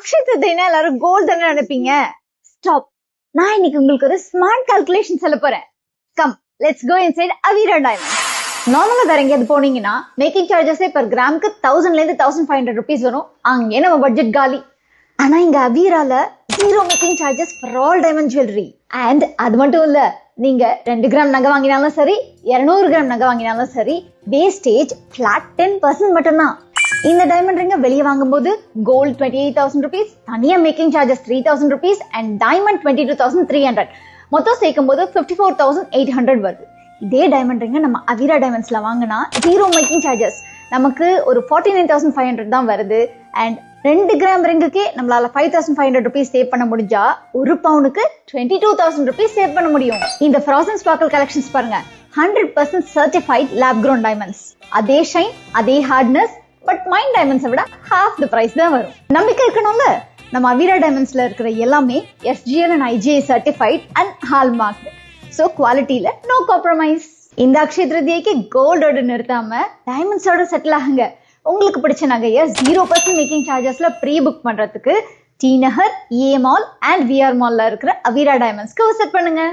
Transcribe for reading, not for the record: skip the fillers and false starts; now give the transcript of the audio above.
அக்ஷய திருதினா எல்லாரும் கோல்ட் தானே நினைப்பீங்க. ஸ்டாப். நான் இன்னைக்கு உங்களுக்கு ஒரு ஸ்மார்ட் கால்குலேஷன் சொல்ல போறேன். Come let's go inside Avira diamonds. நார்மலா வேற எங்கேயாவது போனீங்கன்னா மேக்கிங் சார்ஜஸே per கிராமுக்கு 1000 ல இருந்து 1500 rupees வரும். அங்கே நம்ம பட்ஜெட் காலி. ஆனா இங்க அவீரால zero making charges for all diamond jewellery. And அது மட்டும் இல்ல, நீங்க 2 கிராம் நகை வாங்கினாலும் சரி, 200 கிராம் நகை வாங்கினாலும் சரி, வேஸ்டேஜ் பிளாட் 10% மட்டும்தான். இந்த டைமண்ட் ரிங்க வெளியே வாங்கும்போது கோல்ட் 28,000 rupees, தனியா making charges 3,000 rupees and diamond 22,300, மொத்தம் சேர்க்கும் போது 54,800 வருது. இதே டைமண்ட் ரிங்க நம்ம அவீரா டைமண்ட்ஸ்ல வாங்கினா ஜீரோ மேக்கிங் சார்ஜஸ் நமக்கு ஒரு 49,500 தான் வருது. அண்ட் 2 கிராம் ரிங்குக்கே நம்மளால 5,500 rupees சேவ் பண்ண முடிஞ்சா ஒரு பவுனுக்கு 22,000 rupees சேவ் பண்ண முடியும். இந்த ஃப்ராசன் ஸ்பார்க்கல் கலெக்ஷன்ஸ் பாருங்க, 100% certified lab grown diamonds. அதே ஷைன், அதே ஹார்ட்னஸ், பட் மைண்ட் டைமண்ட்ஸை விட half the price தான் வரும். நம்பிக்கை இருக்கணும்ல. நம்ம அவீரா டைமண்ட்ஸ்ல இருக்கிற எல்லாமே SGL and IGI certified and hallmarked. So குவாலிட்டியில நோ காம்ப்ரமைஸ். இந்த அக்ஷய திருதியைக்கு கோல்டோட நிறுத்தாம டைமண்ட்ஸோட செட்டில் ஆகுங்க. உங்களுக்கு பிடிச்ச நகையை 0% மேக்கிங் சார்ஜஸ்ல ப்ரீ புக் பண்றதுக்கு T Nagar, EA mall and VR மால்ல இருக்கிற அவீரா டைமண்ட்ஸ்க்கு விசிட் பண்ணுங்க.